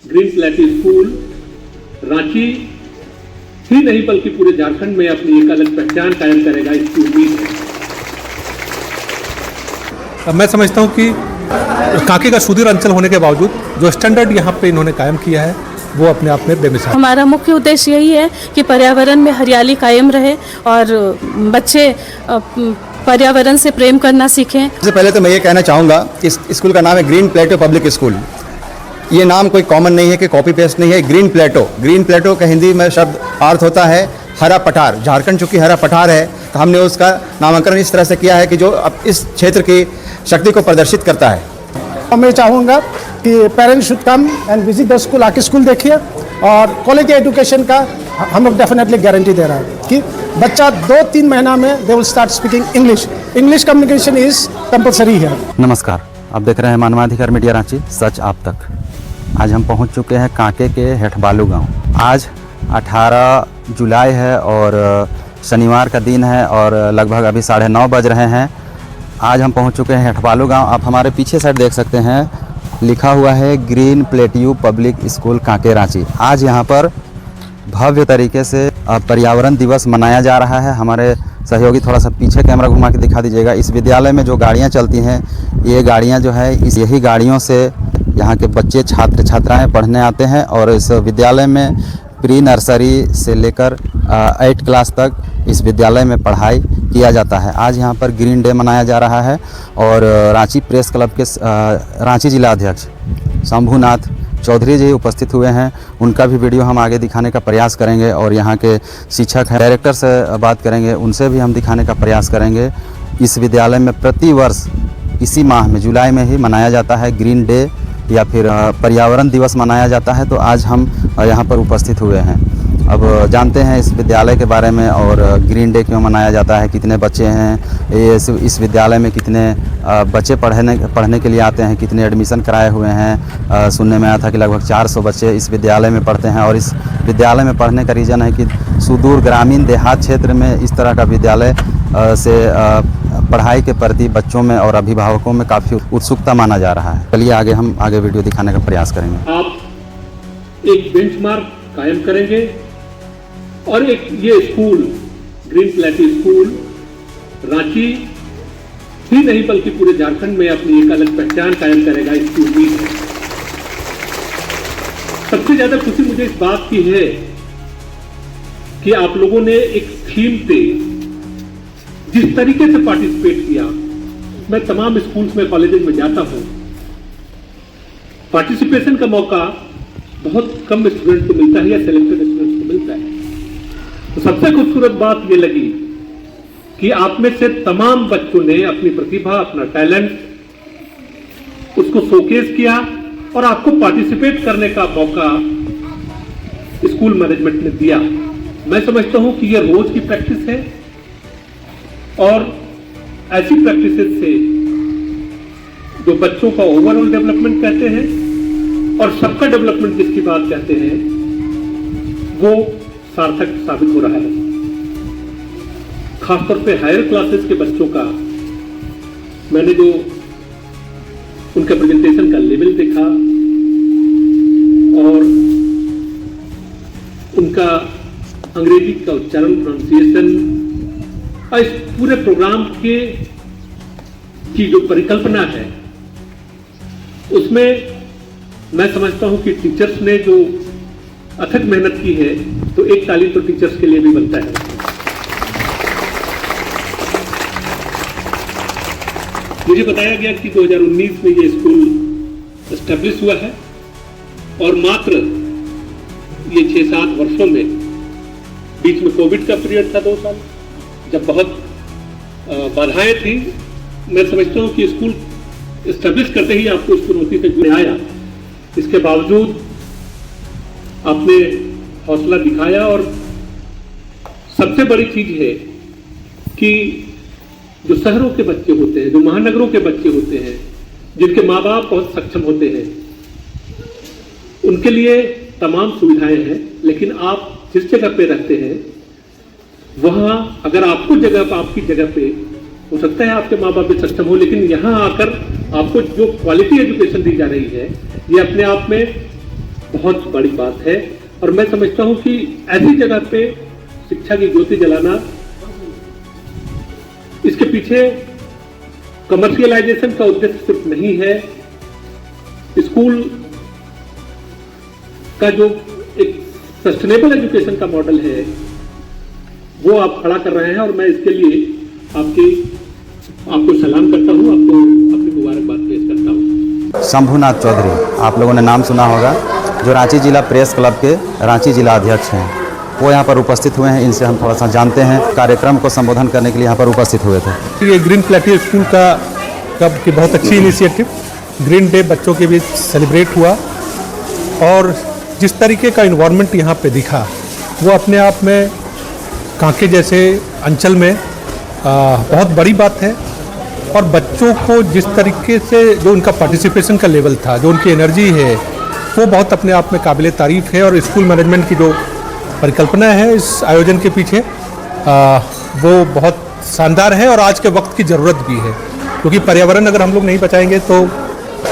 Green plateau school Ranchi ही नहीं बल्कि पूरे झारखंड में अपनी एक अलग पहचान कायम करेगा, इसकी उम्मीद है। मैं समझता हूँ कि कांके का सुदूर अंचल होने के बावजूद जो स्टैंडर्ड यहाँ पे इन्होंने कायम किया है वो अपने आप में बेमिसाल। हमारा मुख्य उद्देश्य यही है कि पर्यावरण में हरियाली कायम रहे और बच्चे पर्यावरण से प्रेम करना सीखें। सबसे पहले तो मैं ये कहना चाहूँगा कि इस स्कूल का नाम है ग्रीन प्लेटो पब्लिक स्कूल। ये नाम कोई कॉमन नहीं है कि कॉपी पेस्ट नहीं है। ग्रीन प्लेटो का हिंदी में शब्द अर्थ होता है हरा पठार। झारखंड चूँकि हरा पठार है तो हमने उसका नामांकन इस तरह से किया है कि जो अब इस क्षेत्र की शक्ति को प्रदर्शित करता है। मैं चाहूँगा कि parents should come and visit the school, आके स्कूल देखिए और क्वालिटी एजुकेशन का हम लोग डेफिनेटली गारंटी दे रहा है कि बच्चा 2-3 महीना में they will start speaking English communication is compulsory है। नमस्कार, आप देख रहे हैं मानवाधिकार मीडिया रांची, सच आप तक। आज हम पहुंच चुके हैं कांके के हेठबालू गांव। आज 18 जुलाई है और शनिवार का दिन है और लगभग अभी 9:30 बज रहे हैं। आज हम पहुंच चुके हैं हेठबालू गांव। आप हमारे पीछे साइड देख सकते हैं, लिखा हुआ है green प्लेटू public school Kanke Ranchi. आज यहां पर भव्य तरीके से पर्यावरण दिवस मनाया जा रहा है। हमारे सहयोगी थोड़ा सा पीछे कैमरा घुमा के दिखा दीजिएगा। इस विद्यालय में जो गाड़ियां चलती हैं, ये गाड़ियां जो है यही गाड़ियों से यहाँ के बच्चे छात्र छात्राएँ पढ़ने आते हैं और इस विद्यालय में प्री नर्सरी से लेकर 8 क्लास तक इस विद्यालय में पढ़ाई किया जाता है। आज यहाँ पर ग्रीन डे मनाया जा रहा है और रांची प्रेस क्लब के रांची जिला अध्यक्ष शंभुनाथ चौधरी जी उपस्थित हुए हैं। उनका भी वीडियो हम आगे दिखाने का प्रयास करेंगे और यहाँ के शिक्षक हैं, डायरेक्टर से बात करेंगे, उनसे भी हम दिखाने का प्रयास करेंगे। इस विद्यालय में प्रति वर्ष इसी माह में जुलाई में ही मनाया जाता है ग्रीन डे या फिर पर्यावरण दिवस मनाया जाता है। तो आज हम यहाँ पर उपस्थित हुए हैं। अब जानते हैं इस विद्यालय के बारे में और ग्रीन डे क्यों मनाया जाता है, कितने बच्चे हैं इस विद्यालय में, कितने बच्चे पढ़ने के लिए आते हैं, कितने एडमिशन कराए हुए हैं। सुनने में आया था कि लगभग 400 बच्चे इस विद्यालय में पढ़ते हैं और इस विद्यालय में पढ़ने का रीज़न है कि सुदूर ग्रामीण देहात क्षेत्र में इस तरह का विद्यालय से पढ़ाई के प्रति बच्चों में और अभिभावकों में काफ़ी उत्सुकता माना जा रहा है। चलिए आगे वीडियो दिखाने का प्रयास करेंगे। आप एक बेंचमार्क कायम करेंगे और एक ये school green plateau school Ranchi ही नहीं बल्कि पूरे झारखंड में अपनी एक अलग पहचान कायम करेगा, इसकी उम्मीद है। सबसे ज्यादा खुशी मुझे इस बात की है कि आप लोगों ने एक थीम पे जिस तरीके से पार्टिसिपेट किया। मैं तमाम स्कूल्स में कॉलेजेस में जाता हूं, पार्टिसिपेशन का मौका बहुत कम स्टूडेंट को मिलता है या सिलेक्टेड स्टूडेंट्स को मिलता है। तो सबसे खूबसूरत बात ये लगी कि आप में से तमाम बच्चों ने अपनी प्रतिभा, अपना टैलेंट उसको शोकेस किया और आपको पार्टिसिपेट करने का मौका स्कूल मैनेजमेंट ने दिया। मैं समझता हूं कि यह रोज की प्रैक्टिस है और ऐसी प्रैक्टिसेस से जो बच्चों का ओवरऑल डेवलपमेंट कहते हैं और सबका डेवलपमेंट जिसकी बात कहते हैं वो सार्थक साबित हो रहा है। खासतौर पे हायर क्लासेस के बच्चों का मैंने जो उनके प्रेजेंटेशन का लेवल देखा और उनका अंग्रेजी का उच्चारण, प्रोनाउंसिएशन और इस पूरे प्रोग्राम की जो परिकल्पना है उसमें मैं समझता हूं कि टीचर्स ने जो अथक मेहनत की है तो एक ताली तो टीचर्स के लिए भी बनता है। मुझे बताया गया कि 2019 में ये स्कूल एस्टेब्लिश हुआ है और मात्र ये 6-7 वर्षों में, बीच में कोविड का पीरियड था 2 साल जब बहुत बाधाएं थी। मैं समझता हूं कि स्कूल एस्टेब्लिश करते ही आपको इस चुनौती से जुड़े आया, इसके बावजूद आपने हौसला दिखाया और सबसे बड़ी चीज है कि जो शहरों के बच्चे होते हैं, जो महानगरों के बच्चे होते हैं, जिनके माँ बाप बहुत सक्षम होते हैं, उनके लिए तमाम सुविधाएं हैं, लेकिन आप जिस जगह पे रहते हैं वहां अगर आपकी जगह पे हो सकता है आपके माँ बाप भी सक्षम हो, लेकिन यहाँ आकर आपको जो क्वालिटी एजुकेशन दी जा रही है ये अपने आप में बहुत बड़ी बात है। और मैं समझता हूं कि ऐसी जगह पे शिक्षा की ज्योति जलाना, इसके पीछे कमर्शियलाइजेशन का उद्देश्य सिर्फ नहीं है। स्कूल का जो एक सस्टेनेबल एजुकेशन का मॉडल है वो आप खड़ा कर रहे हैं, और मैं इसके लिए आपको सलाम करता हूं, आपको अपनी मुबारकबाद पेश करता हूं। शंभुनाथ चौधरी, आप लोगों ने नाम सुना होगा, जो रांची जिला प्रेस क्लब के रांची जिला अध्यक्ष हैं, वो यहाँ पर उपस्थित हुए हैं। इनसे हम थोड़ा सा जानते हैं, कार्यक्रम को संबोधन करने के लिए यहाँ पर उपस्थित हुए थे। ये ग्रीन प्लेट्यू स्कूल का की बहुत अच्छी इनिशिएटिव, ग्रीन डे बच्चों के बीच सेलिब्रेट हुआ, और जिस तरीके का इन्वायरमेंट यहाँ पे दिखा वो अपने आप में कांके जैसे अंचल में बहुत बड़ी बात है। और बच्चों को जिस तरीके से जो उनका पार्टिसिपेशन का लेवल था, जो उनकी एनर्जी है, वो बहुत अपने आप में काबिल तारीफ़ है। और स्कूल मैनेजमेंट की जो परिकल्पना है इस आयोजन के पीछे, वो बहुत शानदार है और आज के वक्त की ज़रूरत भी है, क्योंकि पर्यावरण अगर हम लोग नहीं बचाएंगे तो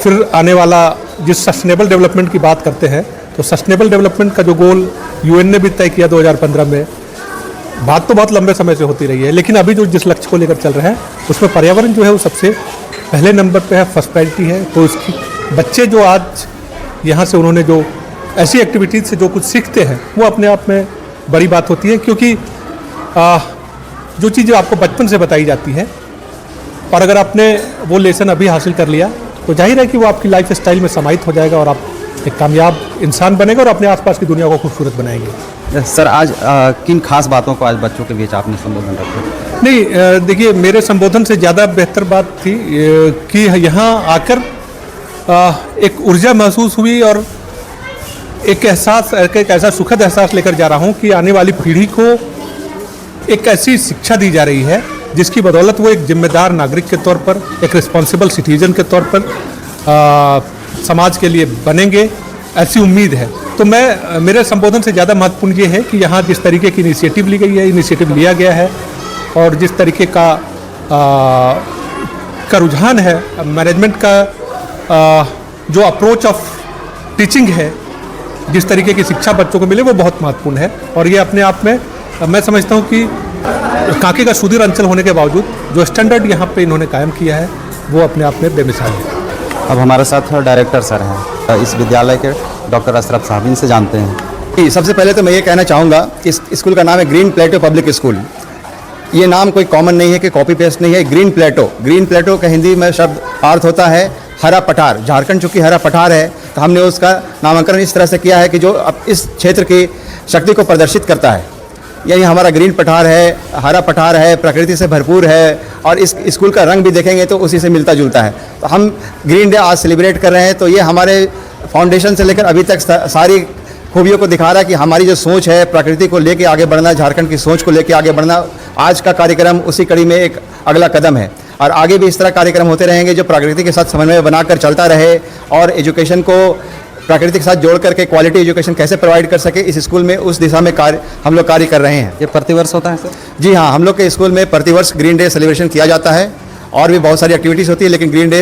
फिर आने वाला जिस सस्टेनेबल डेवलपमेंट की बात करते हैं, तो सस्टेनेबल डेवलपमेंट का जो गोल यूएन ने भी तय किया 2015 में, बात तो बहुत लंबे समय से होती रही है, लेकिन अभी जो जिस लक्ष्य को लेकर चल रहे हैं उसमें पर्यावरण जो है वो सबसे पहले नंबर पे है, फर्स्ट प्रायोरिटी है। तो उसकी बच्चे जो आज यहाँ से उन्होंने जो ऐसी एक्टिविटीज़ से जो कुछ सीखते हैं वो अपने आप में बड़ी बात होती है, क्योंकि जो चीज़ें आपको बचपन से बताई जाती है और अगर आपने वो लेसन अभी हासिल कर लिया तो जाहिर है कि वो आपकी लाइफ स्टाइल में समाहित हो जाएगा और आप एक कामयाब इंसान बनेगा और अपने आसपास की दुनिया को खूबसूरत बनाएंगे। सर, आज किन खास बातों को आज बच्चों के बीच आपने संबोधन रखा? नहीं, देखिए, मेरे संबोधन से ज़्यादा बेहतर बात थी कि यहाँ आकर एक ऊर्जा महसूस हुई और एक ऐसा सुखद एहसास लेकर जा रहा हूँ कि आने वाली पीढ़ी को एक ऐसी शिक्षा दी जा रही है जिसकी बदौलत वो एक जिम्मेदार नागरिक के तौर पर, एक रिस्पॉन्सिबल सिटीजन के तौर पर समाज के लिए बनेंगे, ऐसी उम्मीद है। तो मेरे संबोधन से ज़्यादा महत्वपूर्ण ये है कि यहाँ जिस तरीके की इनिशिएटिव ली गई है, इनिशिएटिव लिया गया है, और जिस तरीके का रुझान है मैनेजमेंट का, जो अप्रोच ऑफ टीचिंग है, जिस तरीके की शिक्षा बच्चों को मिले, वो बहुत महत्वपूर्ण है। और ये अपने आप में मैं समझता हूँ कि कांके का सुदूर अंचल होने के बावजूद जो स्टैंडर्ड यहाँ पे इन्होंने कायम किया है वो अपने आप में बेमिसाल है। अब हमारे साथ डायरेक्टर सर हैं इस विद्यालय के, डॉक्टर अशरफ साहब, इनसे जानते हैं। सबसे पहले तो मैं ये कहना चाहूँगा, इस स्कूल का नाम है ग्रीन प्लेटो पब्लिक स्कूल। ये नाम कोई कॉमन नहीं है कि कॉपी पेस्ट नहीं है। ग्रीन प्लेटो का हिंदी में शब्द अर्थ होता है हरा पठार। झारखंड चूँकि हरा पठार है तो हमने उसका नामकरण इस तरह से किया है कि जो अब इस क्षेत्र की शक्ति को प्रदर्शित करता है। यानी हमारा ग्रीन पठार है, हरा पठार है, प्रकृति से भरपूर है, और इस स्कूल का रंग भी देखेंगे तो उसी से मिलता जुलता है। तो हम ग्रीन डे आज सेलिब्रेट कर रहे हैं, तो ये हमारे फाउंडेशन से लेकर अभी तक सारी खूबियों को दिखा रहा है कि हमारी जो सोच है, प्रकृति को लेके आगे बढ़ना, झारखंड की सोच को लेके आगे बढ़ना, आज का कार्यक्रम उसी कड़ी में एक अगला कदम है। और आगे भी इस तरह कार्यक्रम होते रहेंगे जो प्रकृति के साथ समन्वय बनाकर चलता रहे और एजुकेशन को प्रकृति के साथ जोड़ करके क्वालिटी एजुकेशन कैसे प्रोवाइड कर सके, इस स्कूल में उस दिशा में हम लोग कार्य कर रहे हैं। ये प्रतिवर्ष होता है सर? जी हाँ, हम लोग के स्कूल में प्रतिवर्ष ग्रीन डे सेलिब्रेशन किया जाता है और भी बहुत सारी एक्टिविटीज़ होती है, लेकिन ग्रीन डे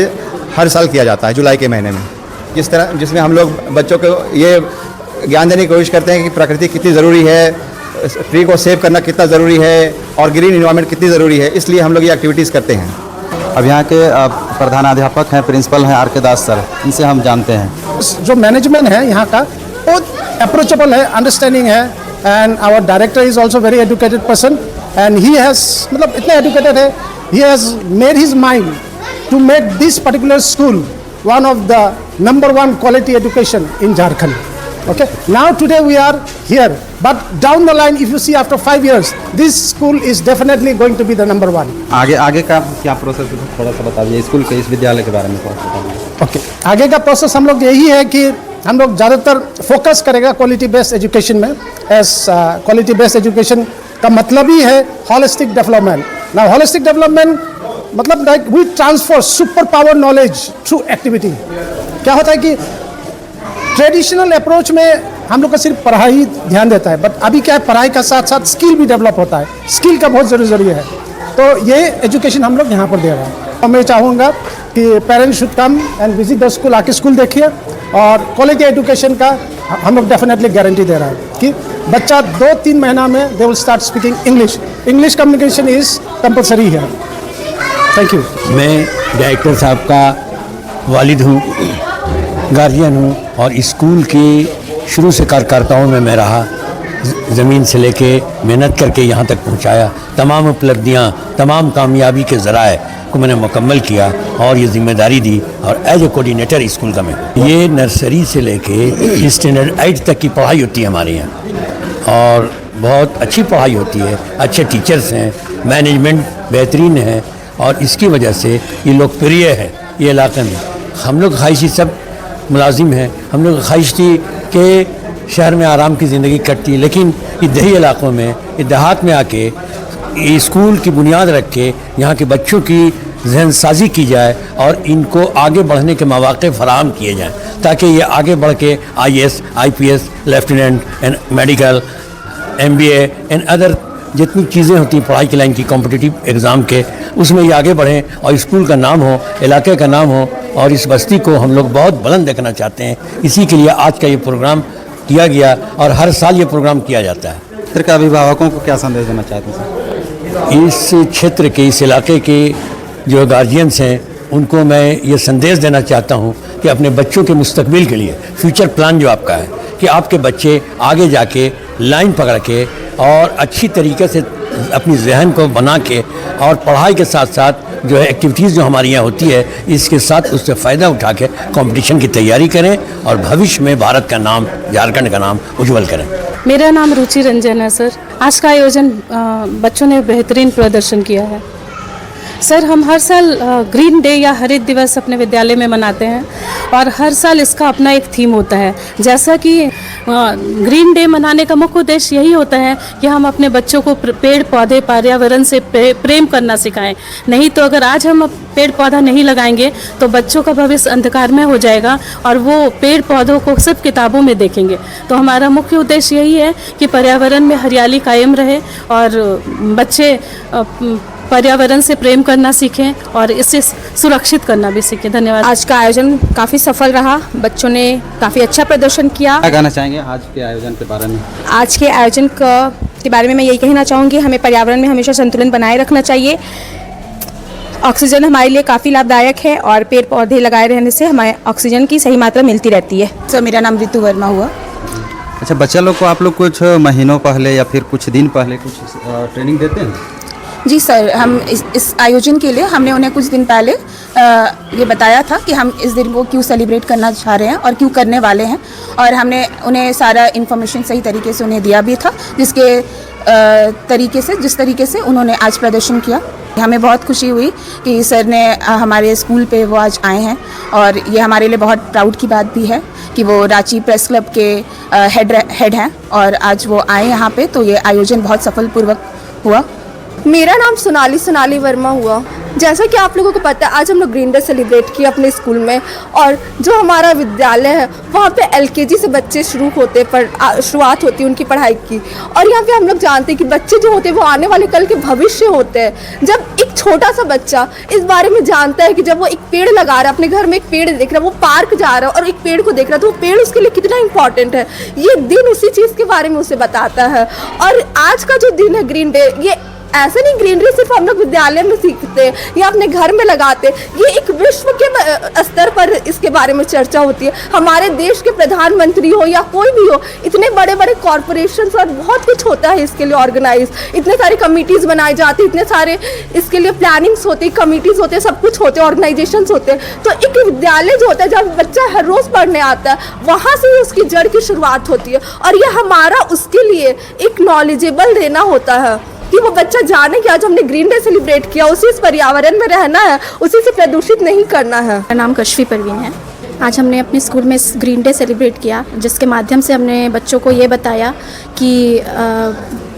हर साल किया जाता है जुलाई के महीने में। जिसमें हम लोग बच्चों को ये ज्ञान देने की कोशिश करते हैं कि प्रकृति कितनी ज़रूरी है, ट्री को सेव करना कितना ज़रूरी है और ग्रीन इन्वायरमेंट कितनी ज़रूरी है, इसलिए हम लोग ये एक्टिविटीज़ करते हैं। अब यहाँ के प्रधानाध्यापक हैं, प्रिंसिपल हैं आर के दास सर, इनसे हम जानते हैं। जो मैनेजमेंट है यहाँ का बहुत अप्रोचेबल है, अंडरस्टैंडिंग है, and our director is also very educated person and he has, मतलब इतना एजुकेटेड है, he has made his mind to make this particular school one of the number one quality education in Jharkhand. Okay, now today we are here, but down the line, if you see after 5 years, this school is definitely going to be the number one. आगे का क्या process है, थोड़ा सा बताइए school के, इस विद्यालय के बारे में थोड़ा सा बताइए। Okay, आगे का प्रोसेस हम लोग यही है कि हम लोग ज़्यादातर फोकस करेगा क्वालिटी बेस्ड एजुकेशन में। एज क्वालिटी बेस्ड एजुकेशन का मतलब ही है holistic development. Now holistic development मतलब like we transfer super power knowledge through activity. क्या होता है कि ट्रेडिशनल अप्रोच में हम लोग का सिर्फ पढ़ाई ध्यान देता है, बट अभी क्या है, पढ़ाई का साथ साथ स्किल भी डेवलप होता है, स्किल का बहुत ज़रूरी है। तो ये एजुकेशन हम लोग यहाँ पर दे रहे हैं। और मैं चाहूँगा कि parents should come and visit the school, आके स्कूल देखिए और क्वालिटी एजुकेशन का हम लोग डेफिनेटली गारंटी दे रहा है कि बच्चा 2-3 महीना में they will start speaking English. English communication is compulsory है। Thank you. मैं डायरेक्टर साहब का वालिद हूँ, गार्जियन हूँ और स्कूल की शुरू से कार्यकर्ताओं में मैं रहा। ज़मीन से लेके मेहनत करके यहाँ तक पहुँचाया। तमाम उपलब्धियाँ, तमाम कामयाबी के ज़राए को मैंने मुकम्मल किया और ये जिम्मेदारी दी और एज ए कोऑर्डिनेटर स्कूल का मैं। ये नर्सरी से लेके स्टैंडर्ड 8 तक की पढ़ाई होती है हमारे यहाँ और बहुत अच्छी पढ़ाई होती है। अच्छे टीचर्स हैं, मैनेजमेंट बेहतरीन है और इसकी वजह से ये लोकप्रिय है ये इलाके में। हम लोग ख्वाहिशी सब मुलाजिम हैं, हम लोग ख्वाहिश थी कि शहर में आराम की ज़िंदगी कटती है, लेकिन ये दही इलाकों में, ये देहात में आके ये स्कूल की बुनियाद रख के यहाँ के बच्चों की जहन साजी की जाए और इनको आगे बढ़ने के मौक़े फराहम किए जाएँ ताकि ये आगे बढ़ के IAS, IPS, lieutenant and medical, MBA and other जितनी चीज़ें होती हैं पढ़ाई की लाइन की कॉम्पिटिटिव एग्ज़ाम के, उसमें ये आगे बढ़ें और स्कूल का नाम हो, इलाके का नाम हो और इस बस्ती को हम लोग बहुत बुलंद देखना चाहते हैं। इसी के लिए आज का ये प्रोग्राम किया गया और हर साल ये प्रोग्राम किया जाता है। क्षेत्र के अभिभावकों को क्या संदेश देना चाहते हैं सर? इस क्षेत्र के, इस इलाके के जो गार्जियंस हैं उनको मैं ये संदेश देना चाहता हूँ कि अपने बच्चों के मुस्तकबिल के लिए फ्यूचर प्लान जो आपका है कि आपके बच्चे आगे जाके लाइन पकड़ के और अच्छी तरीके से अपनी जहन को बना के और पढ़ाई के साथ साथ जो है एक्टिविटीज़ जो हमारी यहाँ होती है इसके साथ उससे फ़ायदा उठा के कंपटीशन की तैयारी करें और भविष्य में भारत का नाम, झारखंड का नाम उज्जवल करें। मेरा नाम रुचि रंजन है सर। आज का आयोजन बच्चों ने बेहतरीन प्रदर्शन किया है सर। हम हर साल ग्रीन डे या हरित दिवस अपने विद्यालय में मनाते हैं और हर साल इसका अपना एक थीम होता है। जैसा कि ग्रीन डे मनाने का मुख्य उद्देश्य यही होता है कि हम अपने बच्चों को पेड़ पौधे, पर्यावरण से प्रेम करना सिखाएं। नहीं तो अगर आज हम पेड़ पौधा नहीं लगाएंगे तो बच्चों का भविष्य अंधकारमय हो जाएगा और वो पेड़ पौधों को सिर्फ किताबों में देखेंगे। तो हमारा मुख्य उद्देश्य यही है कि पर्यावरण में हरियाली कायम रहे और बच्चे पर्यावरण से प्रेम करना सीखें और इसे सुरक्षित करना भी सीखें। धन्यवाद। आज का आयोजन काफ़ी सफल रहा, बच्चों ने काफ़ी अच्छा प्रदर्शन किया। क्या कहना चाहेंगे आज के आयोजन के बारे में? आज के आयोजन के बारे में मैं यही कहना चाहूँगी, हमें पर्यावरण में हमेशा संतुलन बनाए रखना चाहिए। ऑक्सीजन हमारे लिए काफ़ी लाभदायक है और पेड़ पौधे लगाए रहने से हमें ऑक्सीजन की सही मात्रा मिलती रहती है। सर, मेरा नाम रितु वर्मा हुआ। अच्छा, बच्चा लोग को आप लोग कुछ महीनों पहले या फिर कुछ दिन पहले कुछ ट्रेनिंग देते हैं? जी सर, हम इस आयोजन के लिए हमने उन्हें कुछ दिन पहले ये बताया था कि हम इस दिन को क्यों सेलिब्रेट करना चाह रहे हैं और क्यों करने वाले हैं और हमने उन्हें सारा इन्फॉर्मेशन सही तरीके से उन्हें दिया भी था जिस तरीके से उन्होंने आज प्रदर्शन किया। हमें बहुत खुशी हुई कि सर ने हमारे स्कूल पे वो आज आए हैं और ये हमारे लिए बहुत प्राउड की बात भी है कि वो रांची प्रेस क्लब के हेड हैं और आज वो आए यहाँ पे, तो ये आयोजन बहुत सफलपूर्वक हुआ। मेरा नाम सोनाली वर्मा हुआ। जैसा कि आप लोगों को पता है, आज हम लोग ग्रीन डे सेलिब्रेट किया अपने स्कूल में और जो हमारा विद्यालय है वहाँ पे LKG से बच्चे शुरुआत होती है उनकी पढ़ाई की। और यहाँ पे हम लोग जानते हैं कि बच्चे जो होते हैं वो आने वाले कल के भविष्य होते हैं। जब एक छोटा सा बच्चा इस बारे में जानता है कि जब वो एक पेड़ लगा रहा है, अपने घर में एक पेड़ देख रहा है, वो पार्क जा रहा है और एक पेड़ को देख रहा है, तो वो पेड़ उसके लिए कितना इंपॉर्टेंट है, ये दिन उसी चीज़ के बारे में उसे बताता है। और आज का जो दिन है ग्रीन डे, ये ऐसे नहीं ग्रीनरी सिर्फ हम लोग विद्यालय में सीखते हैं या अपने घर में लगाते, ये एक विश्व के स्तर पर इसके बारे में चर्चा होती है। हमारे देश के प्रधानमंत्री हो या कोई भी हो, इतने बड़े बड़े कॉरपोरेशंस और बहुत कुछ होता है इसके लिए ऑर्गेनाइज, इतने सारे कमिटीज़ बनाए जाते हैं, इतने सारे इसके लिए प्लानिंग्स होते हैं, कमिटीज़ होते हैं, सब कुछ होते हैं, ऑर्गेनाइजेशंस होते हैं। तो एक विद्यालय जो होता है, जब बच्चा हर रोज़ पढ़ने आता है, वहाँ से ही उसकी जड़ की शुरुआत होती है और ये हमारा उसके लिए एक नॉलेजेबल देना होता है कि वो बच्चा जाने कि आज हमने ग्रीन डे सेलिब्रेट किया, उसी इस पर्यावरण में रहना है, उसी से प्रदूषित नहीं करना है। मेरा नाम कश्वी परवीन है। आज हमने अपने स्कूल में ग्रीन डे सेलिब्रेट किया, जिसके माध्यम से हमने बच्चों को ये बताया कि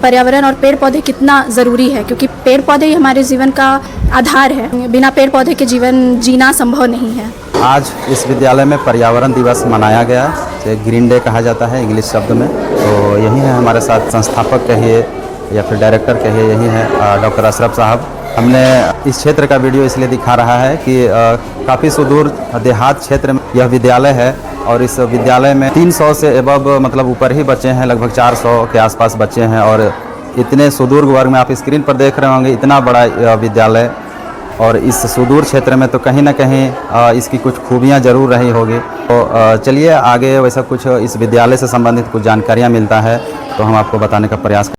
पर्यावरण और पेड़ पौधे कितना ज़रूरी है, क्योंकि पेड़ पौधे ही हमारे जीवन का आधार है। बिना पेड़ पौधे के जीवन जीना संभव नहीं है। आज इस विद्यालय में पर्यावरण दिवस मनाया गया, जिसे ग्रीन डे कहा जाता है इंग्लिश शब्द में। तो यही है हमारे साथ संस्थापक कहिए या फिर डायरेक्टर कहिए, यही है डॉक्टर अशरफ साहब। हमने इस क्षेत्र का वीडियो इसलिए दिखा रहा है कि काफ़ी सुदूर देहात क्षेत्र में यह विद्यालय है और इस विद्यालय में 300 से एबव मतलब ऊपर ही बच्चे हैं, लगभग 400 के आसपास बच्चे हैं। और इतने सुदूर वर्ग में आप स्क्रीन पर देख रहे होंगे, इतना बड़ा विद्यालय और इस सुदूर क्षेत्र में तो कहीं ना कहीं इसकी कुछ खूबियां ज़रूर रही होगी। तो चलिए आगे वैसा कुछ इस विद्यालय से संबंधित कुछ जानकारियां मिलता है तो हम आपको बताने का प्रयास